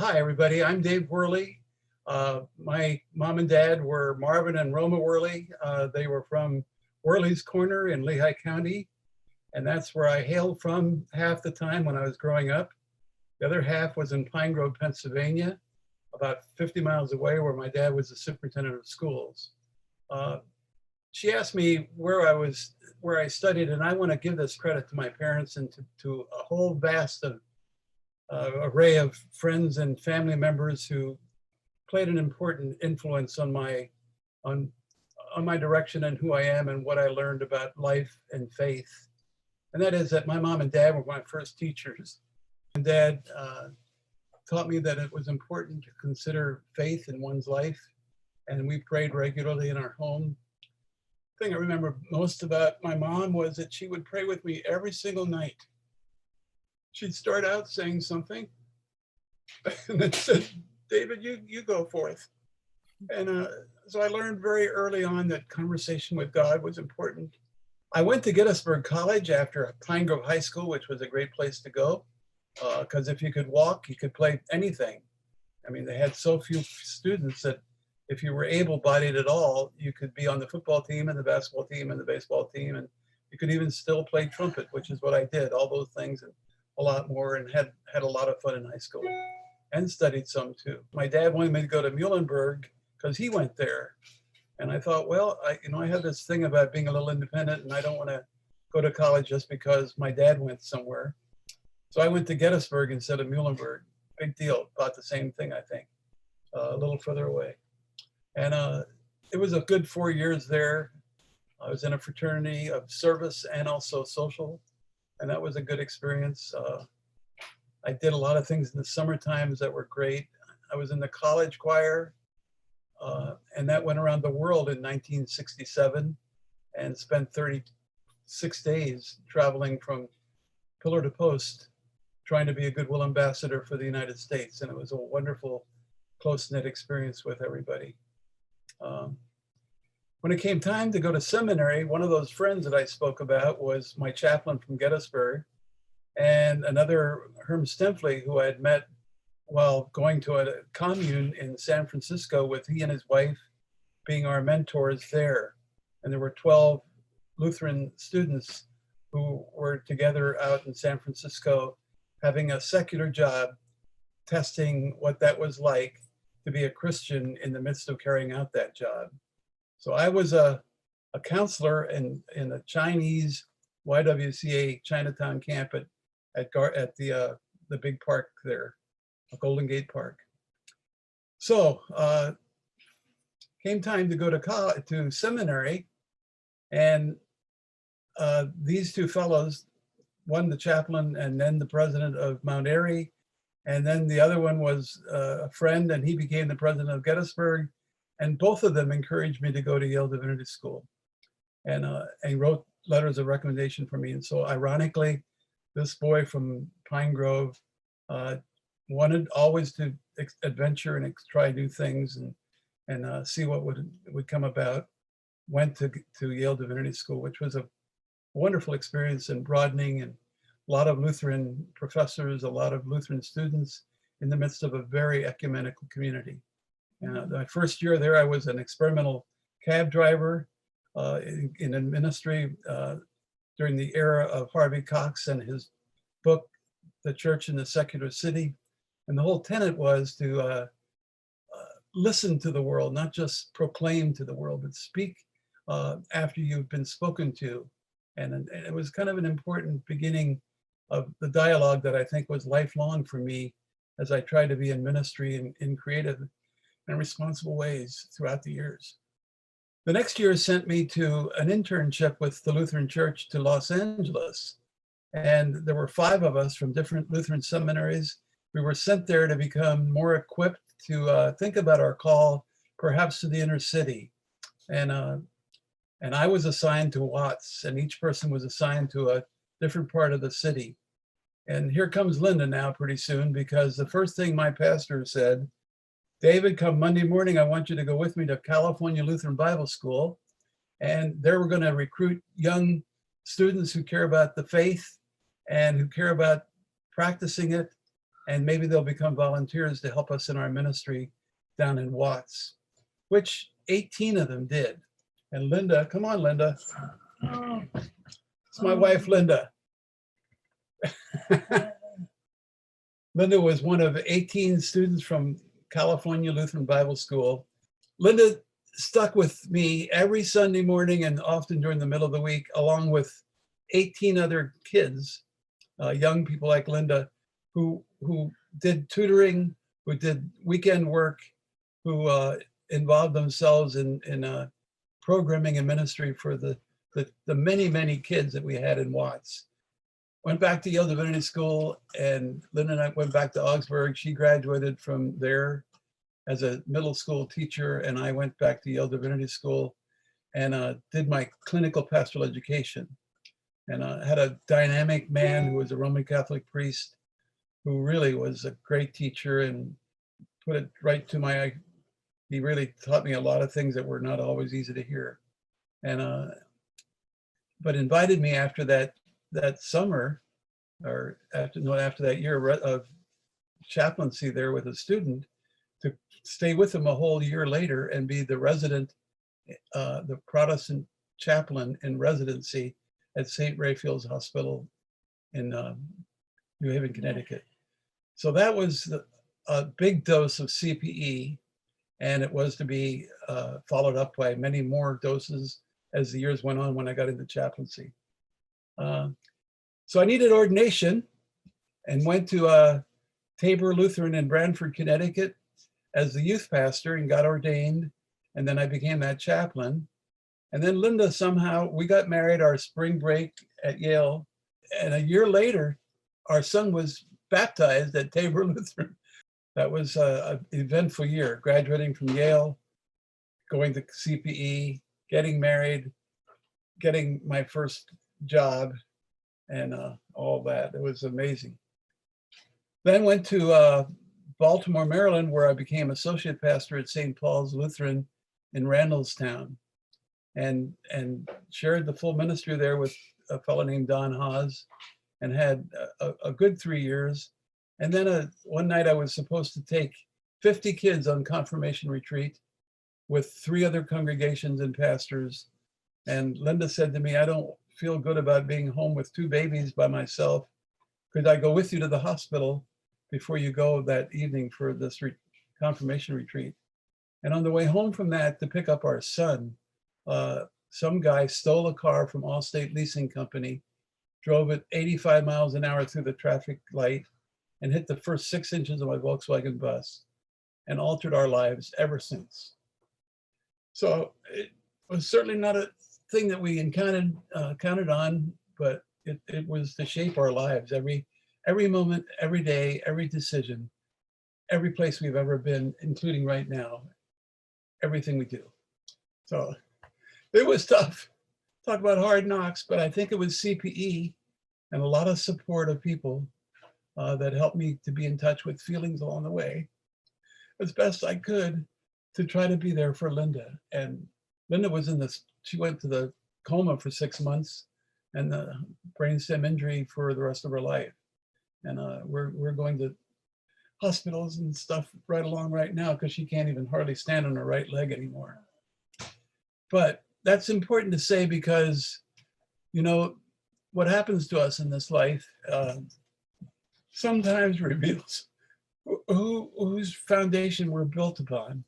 Hi, everybody. I'm Dave Werley. My mom and dad were Marvin and Roma Werley. They were from Werley's Corner in Lehigh County, and that's where I hailed from half the time when I was growing up. The other half was in Pine Grove, Pennsylvania, about 50 miles away, where my dad was the superintendent of schools. She asked me where I studied, and I want to give this credit to my parents and to a whole vast array of friends and family members who played an important influence on my direction and who I am and what I learned about life and faith. And that is that my mom and dad were my first teachers. And dad taught me that it was important to consider faith in one's life, and we prayed regularly in our home. The thing I remember most about my mom was that she would pray with me every single night. She'd start out saying something and then said, David, you go forth. And so I learned very early on that conversation with God was important. I went to Gettysburg College after Pine Grove High School, which was a great place to go, because if you could walk, you could play anything. I mean, they had so few students that if you were able-bodied at all, you could be on the football team and the basketball team and the baseball team, and you could even still play trumpet, which is what I did, all those things and a lot more, and had a lot of fun in high school and studied some too. My dad wanted me to go to Muhlenberg because he went there. And I thought, well, I have this thing about being a little independent, and I don't want to go to college just because my dad went somewhere. So I went to Gettysburg instead of Muhlenberg. Big deal, about the same thing, I think, a little further away. And it was a good 4 years there. I was in a fraternity of service and also social, and that was a good experience. I did a lot of things in the summer times that were great. I was in the college choir, and that went around the world in 1967 and spent 36 days traveling from pillar to post, trying to be a goodwill ambassador for the United States. And it was a wonderful, close-knit experience with everybody. When it came time to go to seminary, one of those friends that I spoke about was my chaplain from Gettysburg, and another, Herm Stempfli, who I had met while going to a commune in San Francisco with he and his wife being our mentors there. And there were 12 Lutheran students who were together out in San Francisco having a secular job, testing what that was like to be a Christian in the midst of carrying out that job. So I was a counselor in a Chinese YWCA Chinatown camp at the big park there, Golden Gate Park. So came time to go to seminary, and these two fellows, one the chaplain and then the president of Mount Airy, and then the other one was a friend, and he became the president of Gettysburg. And both of them encouraged me to go to Yale Divinity School, and wrote letters of recommendation for me. And so ironically, this boy from Pine Grove wanted always to adventure and try new things and see what would come about. Went to Yale Divinity School, which was a wonderful experience and broadening, and a lot of Lutheran professors, a lot of Lutheran students in the midst of a very ecumenical community. My first year there, I was an experimental cab driver in a ministry during the era of Harvey Cox and his book, The Church in the Secular City. And the whole tenet was to listen to the world, not just proclaim to the world, but speak after you've been spoken to. And it was kind of an important beginning of the dialogue that I think was lifelong for me as I tried to be in ministry in creative and responsible ways throughout the years. The next year sent me to an internship with the Lutheran Church to Los Angeles. And there were 5 of us from different Lutheran seminaries. We were sent there to become more equipped to think about our call, perhaps to the inner city. And I was assigned to Watts, and each person was assigned to a different part of the city. And here comes Linda now pretty soon, because the first thing my pastor said, David, come Monday morning, I want you to go with me to California Lutheran Bible School. And there we're going to recruit young students who care about the faith and who care about practicing it and maybe they'll become volunteers to help us in our ministry down in Watts, which 18 of them did. And Linda, come on, Linda. It's my wife, Linda. Linda was one of 18 students from California Lutheran Bible School. Linda stuck with me every Sunday morning and often during the middle of the week, along with 18 other kids, young people like Linda, who did tutoring, who did weekend work, who involved themselves in programming and ministry for the many, many kids that we had in Watts. Went back to Yale Divinity School, and Linda and I went back to Augsburg. She graduated from there as a middle school teacher, and I went back to Yale Divinity School and did my clinical pastoral education. And had a dynamic man who was a Roman Catholic priest who really was a great teacher and put it right to my, he really taught me a lot of things that were not always easy to hear. And, but invited me after that summer, or after that year of chaplaincy there with a student, to stay with him a whole year later and be the resident, the Protestant chaplain in residency at St. Raphael's Hospital in New Haven, Connecticut. So that was a big dose of CPE, and it was to be followed up by many more doses as the years went on when I got into chaplaincy. So I needed ordination and went to Tabor Lutheran in Branford, Connecticut as the youth pastor and got ordained. And then I became that chaplain. And then Linda, somehow, we got married our spring break at Yale. And a year later, our son was baptized at Tabor Lutheran. That was an eventful year, graduating from Yale, going to CPE, getting married, getting my first job, and all that. It was amazing. Then went to Baltimore, Maryland, where I became associate pastor at St. Paul's Lutheran in Randallstown, and shared the full ministry there with a fellow named Don Haas, and had a good 3 years. And then one night I was supposed to take 50 kids on confirmation retreat with 3 other congregations and pastors. And Linda said to me, I don't feel good about being home with 2 babies by myself. Could I go with you to the hospital before you go that evening for this confirmation retreat? And on the way home from that to pick up our son, some guy stole a car from Allstate Leasing Company, drove it 85 miles an hour through the traffic light, and hit the first 6 inches of my Volkswagen bus, and altered our lives ever since. So it was certainly not a thing that we counted on, but it was to shape our lives. Every moment, every day, every decision, every place we've ever been, including right now, everything we do. So it was tough. Talk about hard knocks, but I think it was CPE and a lot of support of people that helped me to be in touch with feelings along the way as best I could to try to be there for Linda. And Linda was she went to the coma for 6 months and the brainstem injury for the rest of her life. And we're going to hospitals and stuff right along right now because she can't even hardly stand on her right leg anymore. But that's important to say because, you know, what happens to us in this life sometimes reveals whose foundation we're built upon.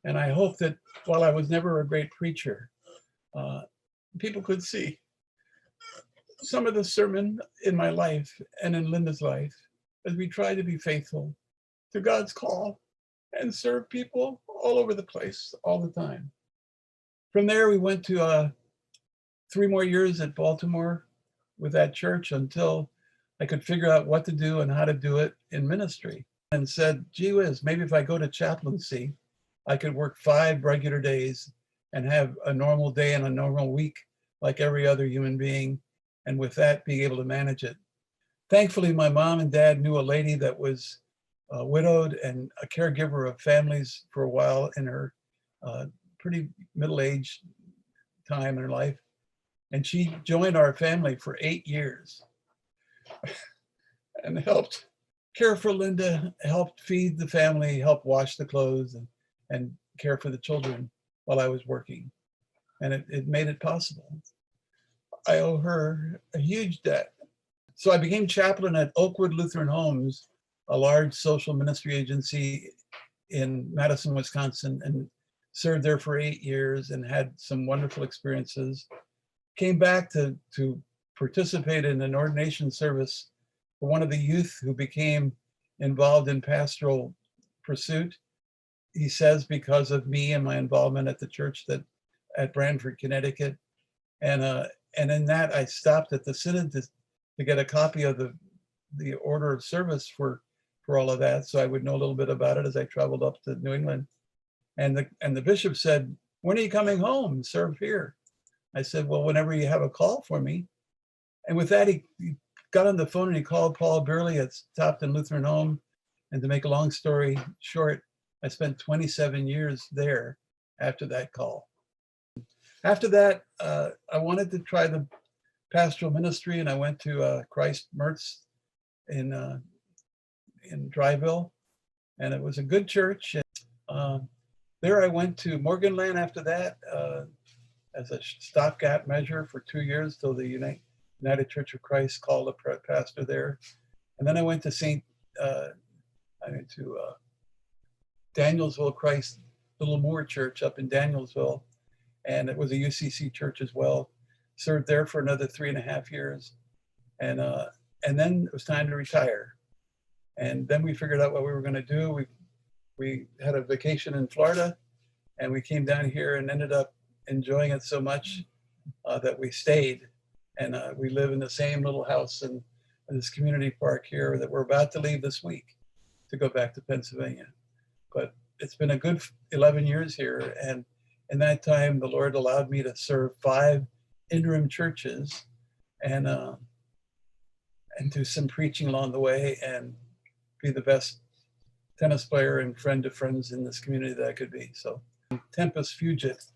And I hope that while I was never a great preacher, people could see some of the sermon in my life and in Linda's life as we try to be faithful to God's call and serve people all over the place all the time. From there, we went to 3 more years at Baltimore with that church until I could figure out what to do and how to do it in ministry, and said, gee whiz, maybe if I go to chaplaincy, I could work 5 regular days and have a normal day and a normal week like every other human being, and with that, being able to manage it. Thankfully, my mom and dad knew a lady that was widowed and a caregiver of families for a while in her pretty middle-aged time in her life. And she joined our family for 8 years and helped care for Linda, helped feed the family, helped wash the clothes, and care for the children while I was working. And it made it possible. I owe her a huge debt. So I became chaplain at Oakwood Lutheran Homes, a large social ministry agency in Madison, Wisconsin, and served there for 8 years and had some wonderful experiences. Came back to participate in an ordination service for one of the youth who became involved in pastoral pursuit. He says because of me and my involvement at the church that at Branford, Connecticut. And in that, I stopped at the synod to get a copy of the order of service for all of that, so I would know a little bit about it as I traveled up to New England. And the bishop said, "When are you coming home? Serve here." I said, "Well, whenever you have a call for me." And with that, he got on the phone and he called Paul Werley at Topton Lutheran Home. And to make a long story short, I spent 27 years there after that call. After that, I wanted to try the pastoral ministry, and I went to Christ Mertz in Dryville, and it was a good church. There I went to Morganland after that as a stopgap measure for 2 years till the United Church of Christ called a pastor there. And then I went to Danielsville Christ Little Moore Church up in Danielsville, and it was a UCC church as well. Served there for another 3.5 years, and then it was time to retire. And then we figured out what we were going to do. We had a vacation in Florida, and we came down here and ended up enjoying it so much that we stayed. And we live in the same little house in this community park here that we're about to leave this week to go back to Pennsylvania. But it's been a good 11 years here. And in that time, the Lord allowed me to serve 5 interim churches and do some preaching along the way and be the best tennis player and friend to friends in this community that I could be. So tempus fugit,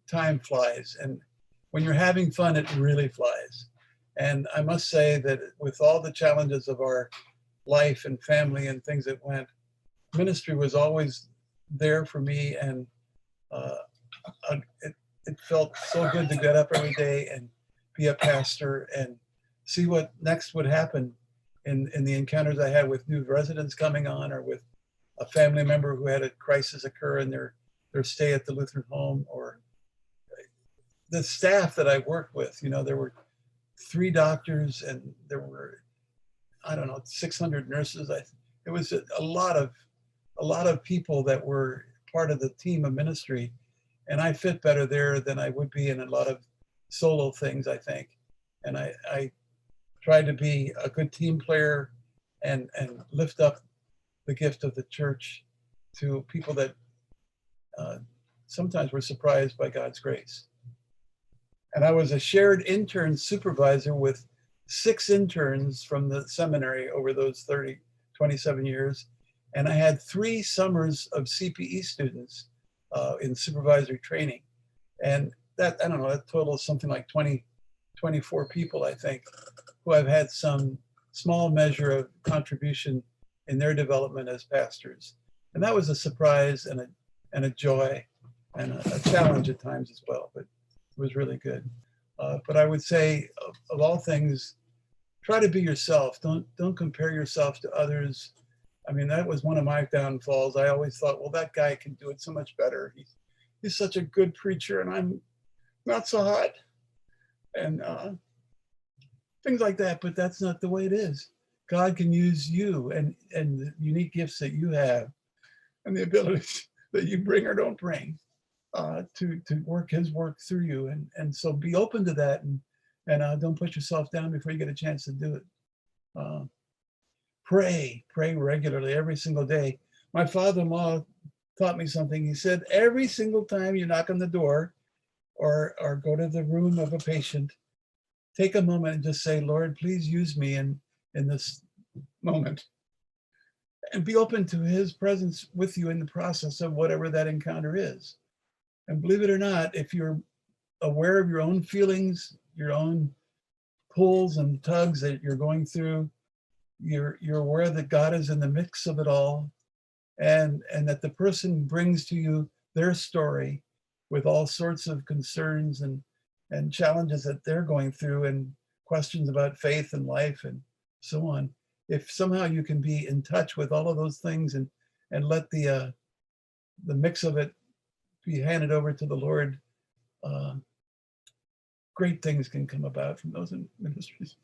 time flies. And when you're having fun, it really flies. And I must say that with all the challenges of our life and family and things that went, ministry was always there for me. And it felt so good to get up every day and be a pastor and see what next would happen in the encounters I had with new residents coming on, or with a family member who had a crisis occur in their stay at the Lutheran home, or the staff that I worked with. There were 3 doctors and there were, 600 nurses. It was a lot of people that were part of the team of ministry. And I fit better there than I would be in a lot of solo things, I think. And I tried to be a good team player and lift up the gift of the church to people that sometimes were surprised by God's grace. And I was a shared intern supervisor with 6 interns from the seminary over those 27 years. And I had 3 summers of CPE students in supervisory training. And that totals something like 24 people, I think, who have had some small measure of contribution in their development as pastors. And that was a surprise and a joy and a challenge at times as well, but it was really good. But I would say, of all things, try to be yourself. Don't compare yourself to others. I mean, that was one of my downfalls. I always thought, well, that guy can do it so much better. He's such a good preacher, and I'm not so hot, and things like that. But that's not the way it is. God can use you and the unique gifts that you have and the abilities that you bring or don't bring to work His work through you. And so be open to that, and don't put yourself down before you get a chance to do it. Pray regularly every single day. My father-in-law taught me something. He said, every single time you knock on the door or go to the room of a patient, take a moment and just say, Lord, please use me in this moment. And be open to His presence with you in the process of whatever that encounter is. And believe it or not, if you're aware of your own feelings, your own pulls and tugs that you're going through, you're aware that God is in the mix of it all, and that the person brings to you their story with all sorts of concerns and challenges that they're going through, and questions about faith and life and so on. If somehow you can be in touch with all of those things and let the mix of it be handed over to the Lord, great things can come about from those ministries.